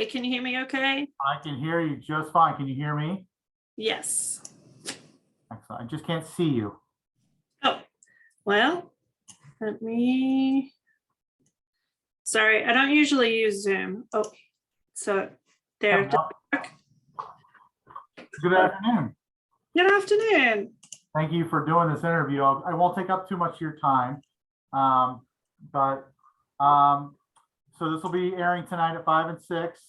Hi, can you hear me okay? I can hear you just fine. Can you hear me? Yes. Excellent. I just can't see you. Oh, well, sorry, I don't usually use Zoom. Oh, so there. Good afternoon. Good afternoon. Thank you for doing this interview. I won't take up too much of your time. So this will be airing tonight at 5 and 6.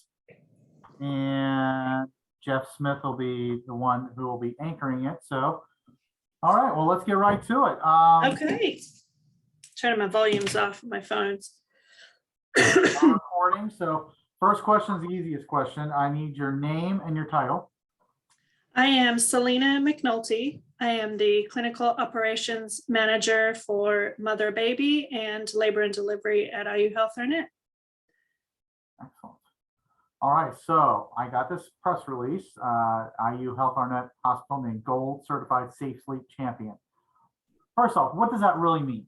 And Jeff Smith will be the one who will be anchoring it. So, all right, well, let's get right to it. Okay. Turning my volumes off of my phones. Recording. So first question is the easiest question. I need your name and your title. I am Selena McNulty. I am the Clinical Operations Manager for Mother Baby and Labor and Delivery at IU Health Arnett. Excellent. All right, so I got this press release, IU Health Arnett Hospital named Gold Certified Safe Sleep Champion. First off, what does that really mean?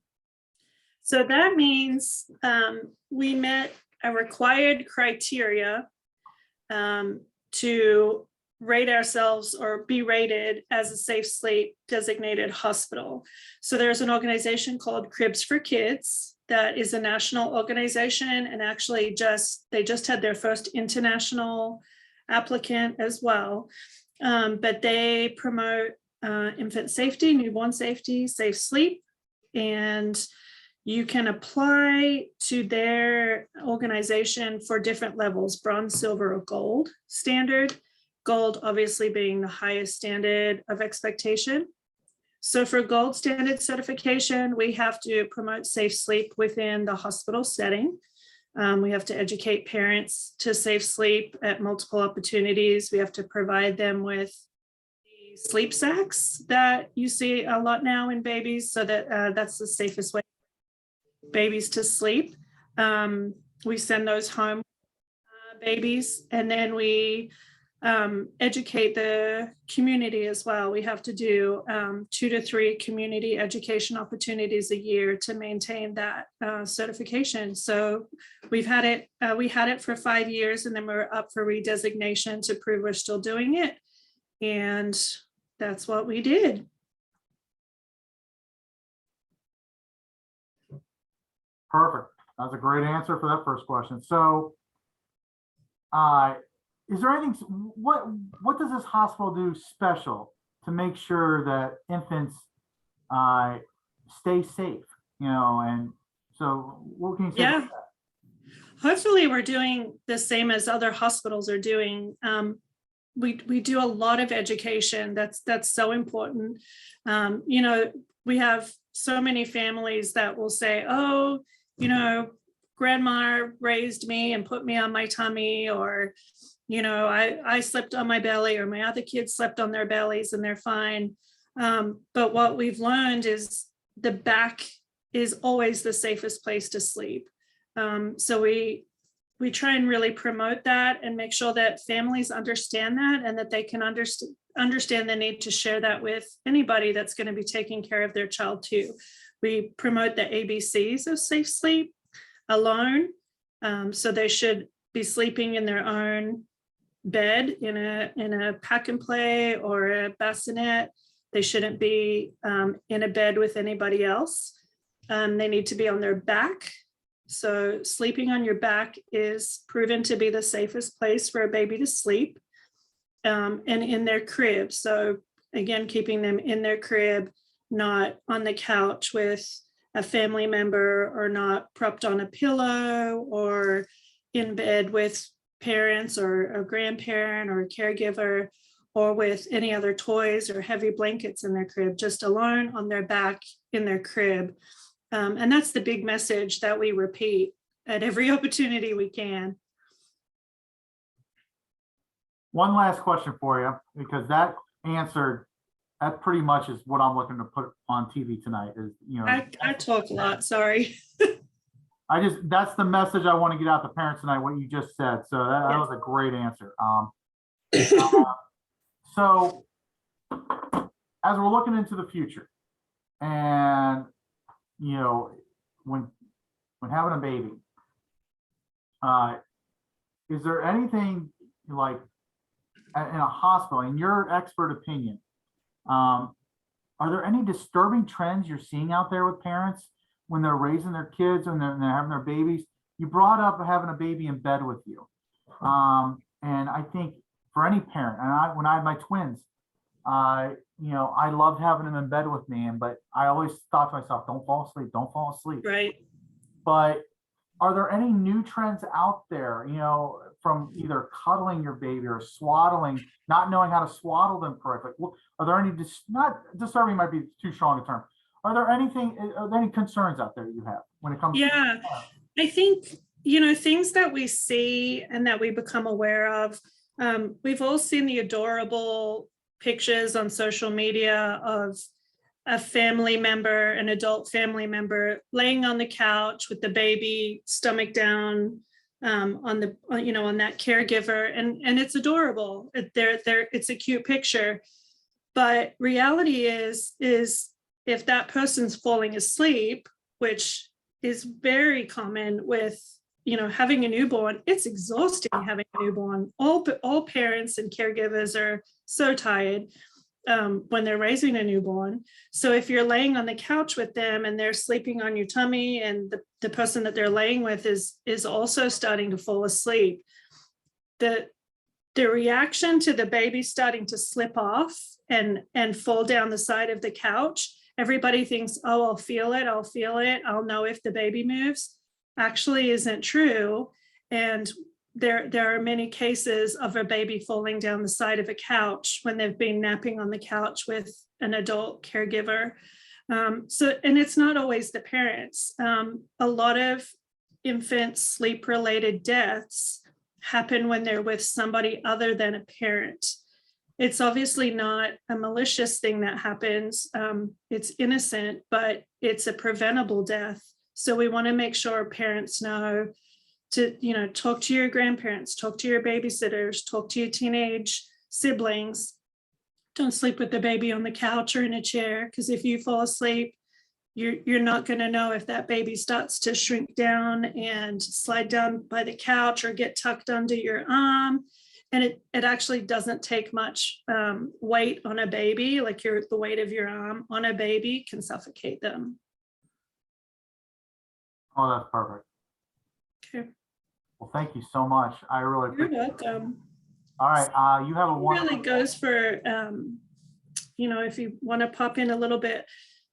So that means we met a required criteria to rate ourselves or be rated as a safe sleep designated hospital. So there's an organization called Cribs for Kids that is a national organization, and actually they just had their first international applicant as well. But they promote infant safety, newborn safety, safe sleep, and you can apply to their organization for different levels: bronze, silver, or gold standard. Gold obviously being the highest standard of expectation. So for gold standard certification, we have to promote safe sleep within the hospital setting. We have to educate parents to safe sleep at multiple opportunities. We have to provide them with the sleep sacks that you see a lot now in babies, so that that's the safest way for babies to sleep. We send those home babies, and then we educate the community as well. We have to do 2 to 3 community education opportunities a year to maintain that certification. So we had it for 5 years, and then we're up for redesignation to prove we're still doing it. And that's what we did. Perfect. That's a great answer for that first question. So, is there anything, what does this hospital do special to make sure that infants stay safe, and so what can you say about that? Hopefully we're doing the same as other hospitals are doing. We do a lot of education. That's so important. We have so many families that will say, oh, grandma raised me and put me on my tummy, or I slept on my belly, or my other kids slept on their bellies and they're fine. But what we've learned is the back is always the safest place to sleep. So we try and really promote that and make sure that families understand that, and that they can understand the need to share that with anybody that's going to be taking care of their child too. We promote the ABCs of safe sleep alone. So they should be sleeping in their own bed in a pack and play or a bassinet. They shouldn't be in a bed with anybody else. They need to be on their back. So sleeping on your back is proven to be the safest place for a baby to sleep, and in their crib. So again, keeping them in their crib, not on the couch with a family member, or not propped on a pillow, or in bed with parents or a grandparent or a caregiver, or with any other toys or heavy blankets in their crib, just alone on their back in their crib. And that's the big message that we repeat at every opportunity we can. One last question for you, because that pretty much is what I'm looking to put on TV tonight is, I talk a lot, sorry. That's the message I want to get out to parents tonight, what you just said. So that was a great answer. So as we're looking into the future, and when having a baby, is there anything like in a hospital, in your expert opinion, are there any disturbing trends you're seeing out there with parents when they're raising their kids and they're having their babies? You brought up having a baby in bed with you. And I think for any parent, and when I had my twins, I loved having them in bed with me, but I always thought to myself, don't fall asleep, don't fall asleep. Right. But are there any new trends out there, from either cuddling your baby or swaddling, not knowing how to swaddle them correctly? Are there any, not disturbing might be too strong a term. Are there any concerns out there you have when it comes Yeah, I think, things that we see and that we become aware of, we've all seen the adorable pictures on social media of a family member, an adult family member, laying on the couch with the baby stomach down on that caregiver, and it's adorable. It's a cute picture, but reality is if that person's falling asleep, which is very common with having a newborn, it's exhausting having a newborn. All parents and caregivers are so tired when they're raising a newborn. So if you're laying on the couch with them and they're sleeping on your tummy, and the person that they're laying with is also starting to fall asleep, the reaction to the baby starting to slip off and fall down the side of the couch, everybody thinks, oh, I'll feel it, I'll know if the baby moves. Actually isn't true. And there are many cases of a baby falling down the side of a couch when they've been napping on the couch with an adult caregiver. And it's not always the parents. A lot of infant sleep-related deaths happen when they're with somebody other than a parent. It's obviously not a malicious thing that happens. It's innocent, but it's a preventable death. So we want to make sure parents know to, talk to your grandparents, talk to your babysitters, talk to your teenage siblings. Don't sleep with the baby on the couch or in a chair, because if you fall asleep, you're not going to know if that baby starts to shrink down and slide down by the couch or get tucked under your arm. And it actually doesn't take much weight on a baby, like the weight of your arm on a baby can suffocate them. Oh, that's perfect. Okay. Well, thank you so much. I really You're appreciate it. welcome. All right. You have a It wonderful really goes for, if you want to pop in a little bit,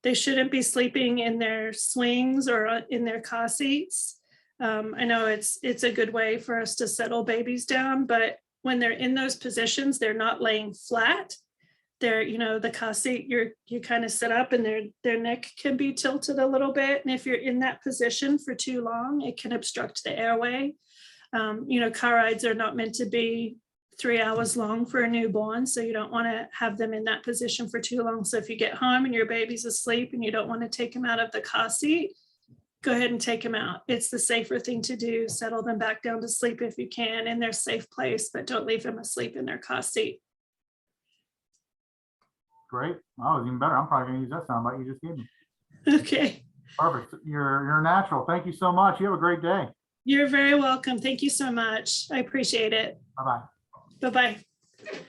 they shouldn't be sleeping in their swings or in their car seats. I know it's a good way for us to settle babies down, but when they're in those positions, they're not laying flat. They're, the car seat, you kind of sit up and their neck can be tilted a little bit. And if you're in that position for too long, it can obstruct the airway. Car rides are not meant to be 3 hours long for a newborn, so you don't want to have them in that position for too long. So if you get home and your baby's asleep and you don't want to take them out of the car seat, go ahead and take them out. It's the safer thing to do. Settle them back down to sleep if you can in their safe place, but don't leave them asleep in their car seat. Great. Oh, even better. I'm probably going to use that soundbite you just gave me. Okay. Perfect. You're a natural. Thank you so much. You have a great day. You're very welcome. Thank you so much. I appreciate it. Bye-bye. Bye-bye.